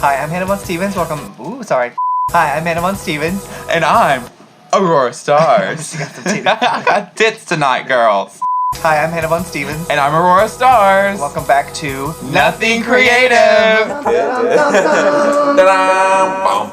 Hi, I'm HannahVonStevens. Welcome. Ooh, sorry. Hi, I'm HannahVonStevens. And I'm Aurora Stars. I got tits tonight, girls. Hi, I'm HannahVonStevens. And I'm Aurora Stars. Welcome back to Nothing Creative.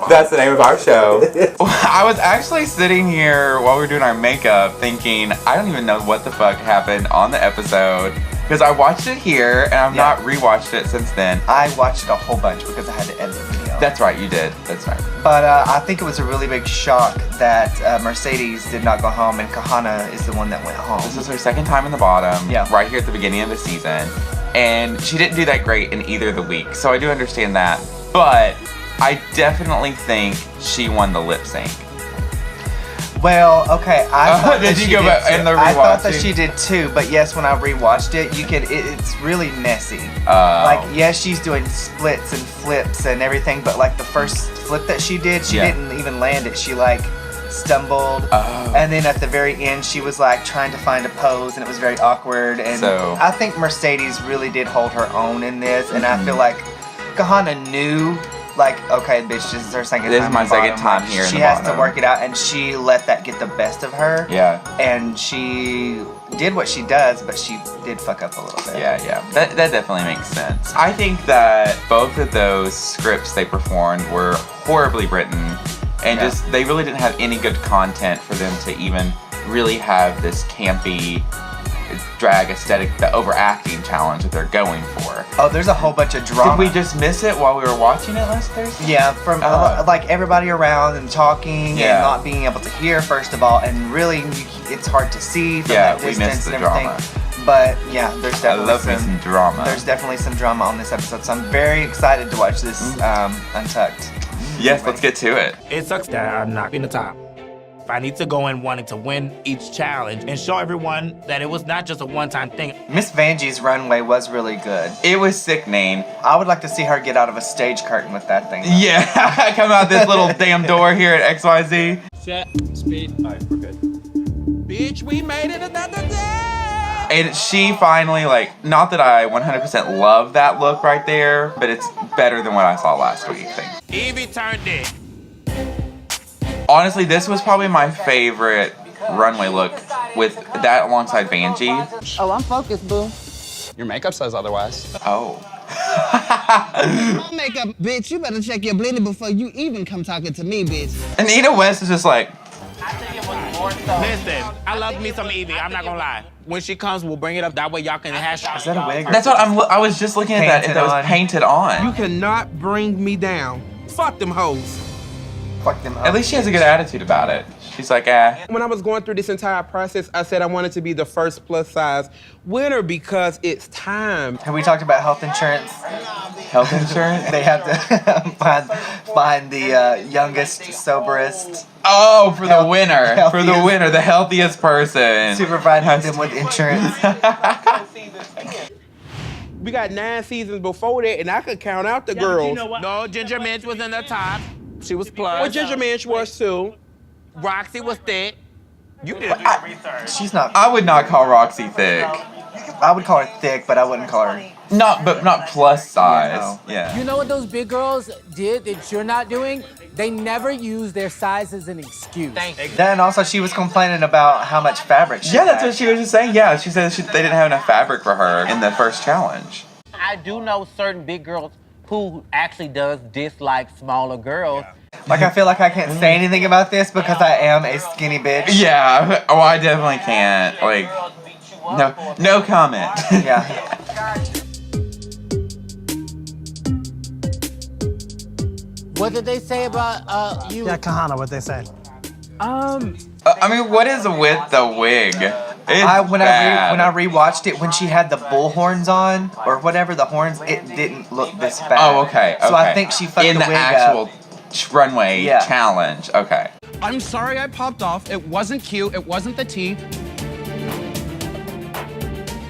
That's the name of our show. I was actually sitting here while we were doing our makeup thinking, I don't even know what the fuck happened on the episode. Because I watched it here and I've not rewatched it since then. I watched it a whole bunch because I had to edit the video. That's right, you did. That's right. But I think it was a really big shock that Mercedes did not go home and Kahana is the one that went home. This was her second time in the bottom, Yeah. right here at the beginning of the season. And she didn't do that great in either of the weeks, so I do understand that. But I definitely think she won the lip sync. Well, okay, I thought Did that you she go did back too. in the I thought that rewatching? she did too, but yes, when I rewatched it, it's really messy. Oh. Like, yes, she's doing splits and flips and everything, but like the first flip that she did, she didn't even land it. She like stumbled, and then at the very end, she was like trying to find a pose, and it was very awkward. And So- I think Mercedes really did hold her own in this, and I feel like Kahana knew. Like, okay, bitch, this is her second time. This is my in the second bottom. time Like, here in She the has bottom. to work it out, and she let that get the best of her. Yeah. And she did what she does, but she did fuck up a little bit. Yeah. That definitely makes sense. I think that both of those scripts they performed were horribly written, and just they really didn't have any good content for them to even really have this campy drag aesthetic, the overacting challenge that they're going for. Oh, there's a whole bunch of drama. Did we just miss it while we were watching it last Thursday? Yeah, from like everybody around and talking and not being able to hear, first of all, and really it's hard to see from that we distance missed the and everything. drama. But yeah, there's I definitely love me some drama. There's definitely some drama on this episode, so I'm very excited to watch this Untucked. Yes, let's get to it. It sucks that I'm not in the top. I need to go in wanting to win each challenge and show everyone that it was not just a one-time thing. Miss Vanjie's runway was really good. It was sickening. I would like to see her get out of a stage curtain with that thing. Yeah, come out this little damn door here at XYZ. Set, speed. All right, we're good. Bitch, we made it another day! And she finally, like, not that I 100% love that look right there, but it's better than what I saw last week. Evie turned it. Honestly, this was probably my favorite runway look with that alongside Vanjie. Oh, I'm focused, boo. Your makeup says otherwise. Oh. Makeup, bitch, you better check your bleeding before you even come talking to me, bitch. Anita West is just like, Listen, I love me some Evie, I'm not gonna lie. When she comes, we'll bring it up. That way y'all can hashtag. Is that a wig? Or that's what I was just looking at that, if that was painted on. You cannot bring me down. Fuck them hoes. Fuck them up. At least she has a good attitude about it. She's like, eh. When I was going through this entire process, I said I wanted to be the first plus size winner because it's time. Have we talked about health insurance? Health insurance? They have to find the youngest, soberest. Oh, for the winner. For the healthiest. winner, the healthiest person. Supervise them with insurance. We got 9 seasons before that, and I could count out the girls. No, Ginger Minch was in the top. She was plus. Well, Ginger Minch was too. Roxy was thick. You did She's not. I would not call Roxy thick. I would call her thick, but I wouldn't call her. Not plus size. Yeah, You know what those big girls did that you're not doing? They never use their size as an excuse. Then also she was complaining about how much fabric she Yeah, that's had. what she was just saying. Yeah, she said they didn't have enough fabric for her in the first challenge. I do know certain big girls who actually does dislike smaller girls. Like, I feel like I can't say anything about this because I am a skinny bitch. Yeah. Oh, I definitely can't. Like, no comment. Yeah. What did they say about you? Yeah, Kahana, what they say? I mean, what is with the wig? It's When bad. I rewatched it, when she had the bull horns on or whatever the horns, it didn't look this bad. Oh, okay. So I think she fucked in the the wig actual up. runway Yeah. challenge. Okay. I'm sorry I popped off. It wasn't cute. It wasn't the tea.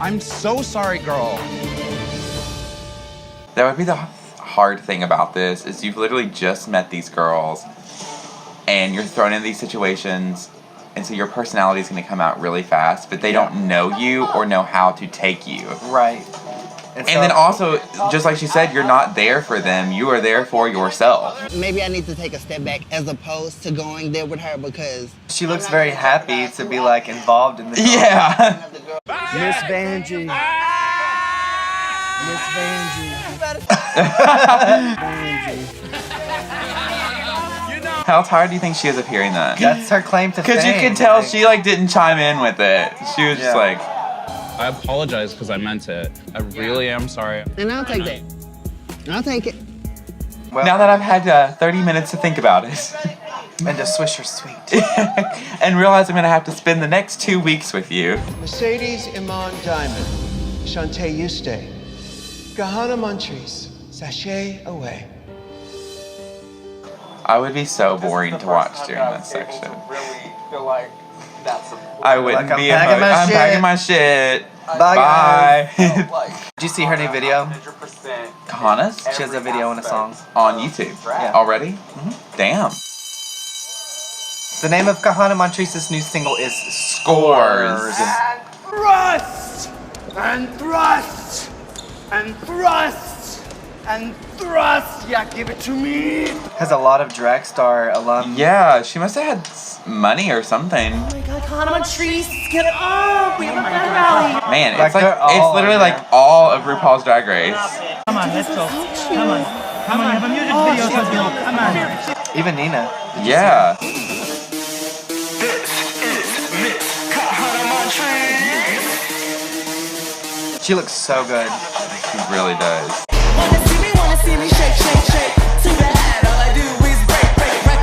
I'm so sorry, girl. That would be the hard thing about this is you've literally just met these girls and you're thrown in these situations, and so your personality is going to come out really fast, but they don't know you or know how to take you. Right. And then also, just like she said, you're not there for them. You are there for yourself. Maybe I need to take a step back as opposed to going there with her because she looks very happy to be like involved in the song. Yeah. Miss Vanjie. Miss Vanjie. How tired do you think she is of hearing that? That's her claim to fame. Because you could tell she like didn't chime in with it. She was just like, I apologize because I meant it. I really am sorry. And I'll take that. I'll take it. well, now that I've had 30 minutes to think about it. And to swish her sweet. And realize I'm going to have to spend the next 2 weeks with you. Mercedes Iman Diamond, Shantae Eustace, Gahana Montrese, Sashay Away. I would be so boring to watch during this section. Feel like that's I wouldn't like, be I'm packing my shit. Bye. Bye. Did you see her new video? Kahana's? She has a video and a song. On YouTube. Yeah. Already? Damn. The name of Kahana Montrese's new single is Scores. Thrust! And thrust! And thrust! And thrust! Yeah, give it to me! Has a lot of drag star alum. Yeah, she must have had money or something. Oh my god, Kahana Montrese, get up! We have a fun rally! Man, Like it's like they're all it's literally in like there. all of RuPaul's Drag Race. Come on, let's go. Come on. Come on, have a music video, come on. Even Nina. Yeah. She looks so good. She really does.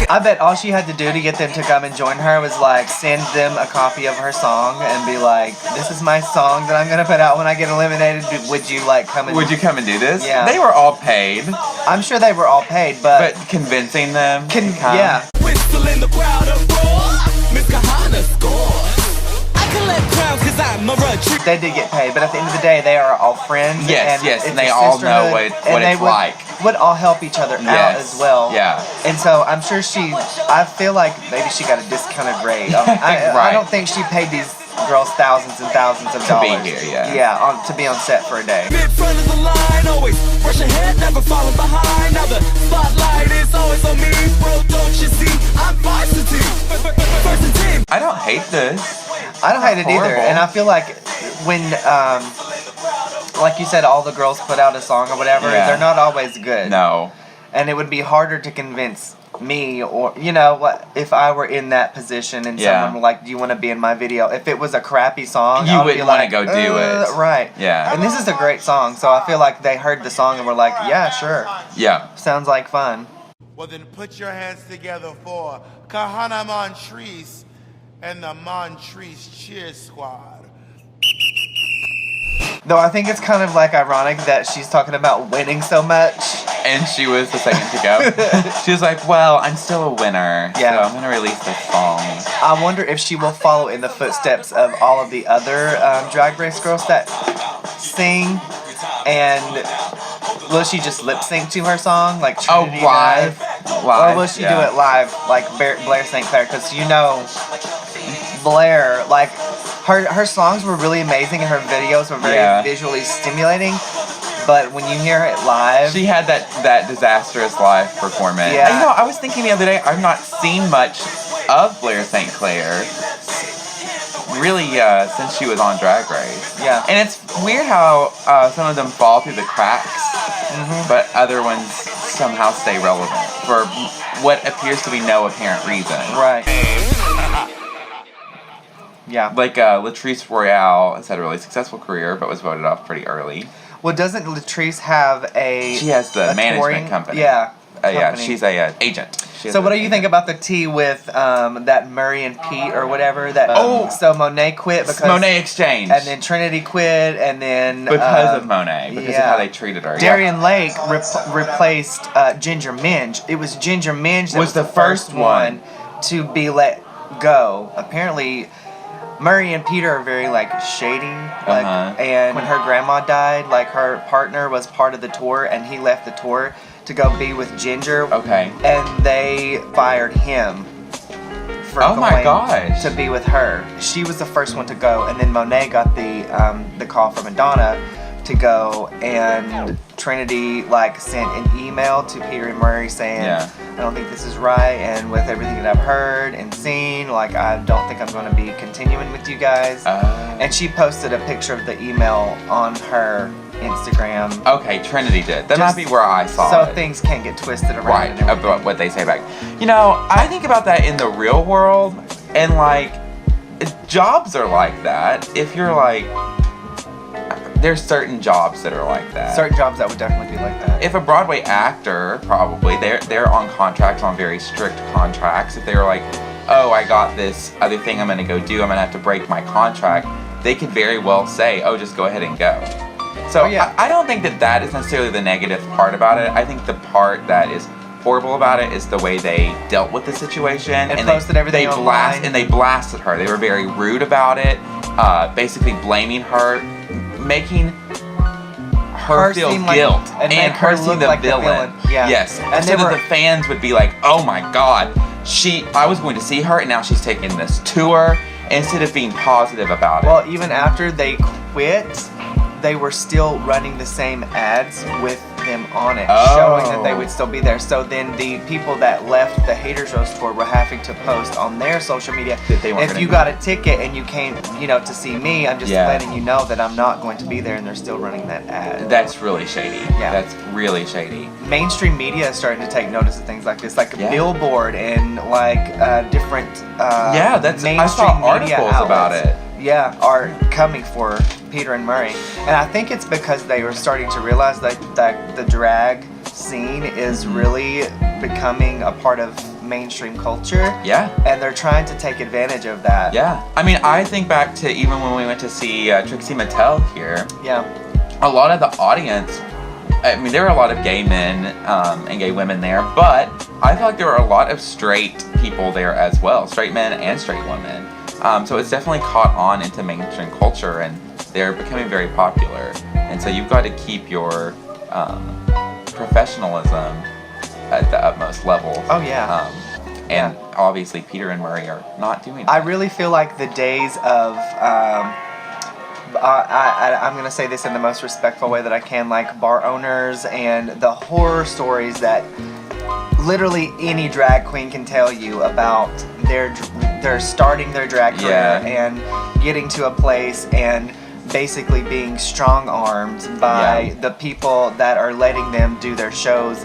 I bet all she had to do to get them to come and join her was like send them a copy of her song and be like, this is my song that I'm gonna put out when I get eliminated. Would you like come and Would you come and do this? Yeah. They were all paid. I'm sure they were all paid, but convincing them to come. yeah. In the crowd Miss Kahana scores. I collect crowns cause I'm a retreat. They did get paid, but at the end of the day, they are all friends. Yes, and yes, it's and they a all know sisterhood, what and they it's like. would all help each other out Yes, as well. yeah. And so I'm sure I feel like maybe she got a discounted rate. I Right. don't think she paid these girls thousands and thousands of To dollars. be here, yeah. Yeah, to be on set for a day. In front of the line, always rush ahead, never falling behind. Now the spotlight is always on me, bro. Don't you see? I'm varsity. First and team. I don't hate this. I don't hate it either, Horrible. and I feel like when, like you said, all the girls put out a song or whatever, Yeah. they're not always good. No. And it would be harder to convince me, or what if I were in that position and Yeah. someone were like, do you want to be in my video? If it was a crappy song, You I would wouldn't be wanna like, go do it. Right. Yeah. And this is a great song, so I feel like they heard the song and were like, yeah, sure. Yeah. Sounds like fun. Well, then put your hands together for Kahana Montrese and the Montrese Cheer Squad. Though I think it's kind of like ironic that she's talking about winning so much. And she was the second to go. She was like, well, I'm still a winner, Yeah. so I'm going to release this song. I wonder if she will follow in the footsteps of all of the other Drag Race girls that sing, and will she just lip sync to her song like Trinity live? does? Live, Or will she yeah. do it live like Blair St. Clair? Because Blair, like her songs were really amazing and her videos were very Yeah. visually stimulating. But when you hear it live, She had that disastrous live performance. Yeah. You know, I was thinking the other day, I've not seen much of Blair St. Clair really since she was on Drag Race. Yeah. And it's weird how some of them fall through the cracks, but other ones somehow stay relevant for what appears to be no apparent reason. Right. Yeah. Like Latrice Royale has had a really successful career, but was voted off pretty early. Well, doesn't Latrice have a... She has the a management touring- company. Yeah. Yeah, company. she's a agent. She has So what a do you think about the tea with that Murray and Pete or whatever? That so Monet quit because Monet Exchange. and then Trinity quit, and then Because of Monet, because of how they treated her. Darian Lake replaced Ginger Minge. It was Ginger Minge that Was the first one to be let go. Apparently, Murray and Peter are very like shady. Like, and when her grandma died, like her partner was part of the tour, and he left the tour to go be with Ginger. Okay. And they fired him for Oh my going gosh. to be with her. She was the first one to go, and then Monet got the call from Madonna to go, and Trinity like sent an email to Peter and Murray saying, I don't think this is right, and with everything that I've heard and seen, like I don't think I'm going to be continuing with you guys. And she posted a picture of the email on her Instagram. Okay, Trinity did. That might be where I saw it. So things can't get twisted around. Right, about what they say back. You know, I think about that in the real world, and like, jobs are like that. If you're like, there's certain jobs that are like that. Certain jobs that would definitely be like that. If a Broadway actor, probably, they're on contracts, on very strict contracts. If they were like, oh, I got this other thing I'm gonna go do, I'm gonna have to break my contract, they could very well say, oh, just go ahead and go. So I don't think that is necessarily the negative part about it. I think the part that is horrible about it is the way they dealt with the situation. And posted everything online. They blasted her. They were very rude about it, basically blaming her, making her feel guilt, and her see the villain. Yeah. Yes. And so that the fans would be like, oh my God, I was going to see her and now she's taking this tour, instead of being positive about it. Well, even after they quit, they were still running the same ads with them on it, showing that they would still be there. So then the people that left the Haters Roast tour were having to post on their social media that they weren't if you got a ticket and you came, to see me, I'm just letting you know that I'm not going to be there, and they're still running that ad. That's really shady. Yeah. That's really shady. Mainstream media is starting to take notice of things like this, like Billboard and like different mainstream I saw articles media outlets, about it. Yeah, are coming for Peter and Murray. And I think it's because they were starting to realize that the drag scene is really becoming a part of mainstream culture. Yeah. And they're trying to take advantage of that. Yeah. I mean, I think back to even when we went to see Trixie Mattel here. Yeah. A lot of the audience, I mean, there were a lot of gay men and gay women there, but I feel like there were a lot of straight people there as well, straight men and straight women. So it's definitely caught on into mainstream culture, and they're becoming very popular. And so you've got to keep your professionalism at the utmost level. Oh yeah. And obviously Peter and Murray are not doing that. I really feel like the days of I'm going to say this in the most respectful way that I can, like bar owners and the horror stories that literally any drag queen can tell you about they're starting their drag career and getting to a place and basically being strong-armed by the people that are letting them do their shows,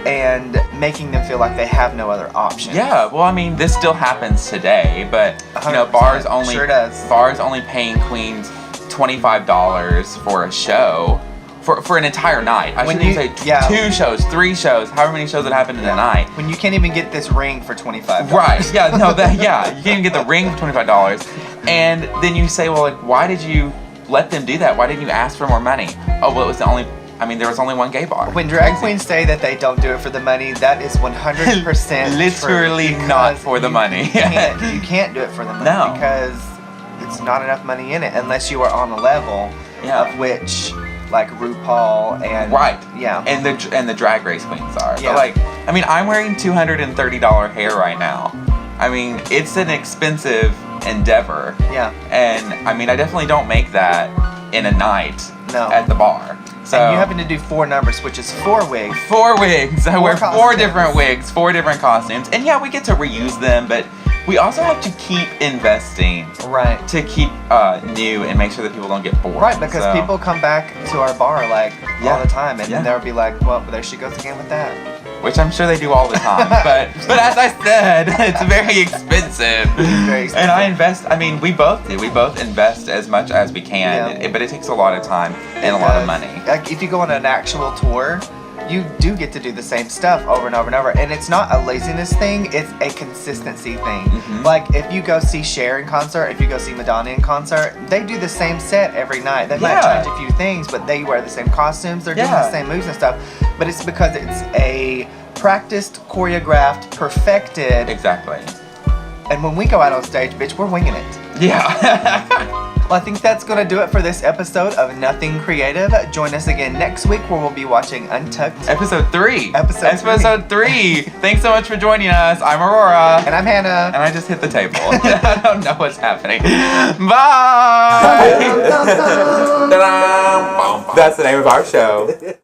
and making them feel like they have no other option. Yeah, well, I mean, this still happens today, but bars only paying queens $25 for a show for an entire night. I shouldn't even say 2 shows, 3 shows, however many shows that happen in a night. When you can't even get this ring for $25. Right? Yeah, no, you can't even get the ring for $25, and then you say, well, like, why did you let them do that? Why didn't you ask for more money? Oh, well, it was there was only one gay bar. When drag queens say that they don't do it for the money, that is 100% literally not for the money. You can't do it for the money because it's not enough money in it unless you are on a level of which, like RuPaul and and the drag race queens are. Yeah. But I'm wearing $230 hair right now. I mean, it's an expensive endeavor. Yeah. And I definitely don't make that in a night at the bar. So, and you happen to do 4 numbers, which is 4 wigs. 4 wigs. I wear 4 different wigs, 4 different costumes. And yeah, we get to reuse them, but we also have to keep investing. Right. To keep new and make sure that people don't get bored. Right, because people come back to our bar all the time, and then they'll be like, well, there she goes again with that. Which I'm sure they do all the time. but as I said, it's very expensive. It's very expensive. And I invest, we both do. We both invest as much as we can, but it takes a lot of time and a lot of money. Like if you go on an actual tour, you do get to do the same stuff over and over and over. And it's not a laziness thing, it's a consistency thing. Mm-hmm. Like if you go see Cher in concert, if you go see Madonna in concert, they do the same set every night. They might change a few things, but they wear the same costumes, they're doing the same moves and stuff. But it's because it's a practiced, choreographed, perfected. Exactly. And when we go out on stage, bitch, we're winging it. Yeah. Well, I think that's going to do it for this episode of Nothing Creative. Join us again next week where we'll be watching Untucked. Episode 3. Episode 3. Thanks so much for joining us. I'm Aurora. And I'm Hannah. And I just hit the table. I don't know what's happening. Bye! That's the name of our show.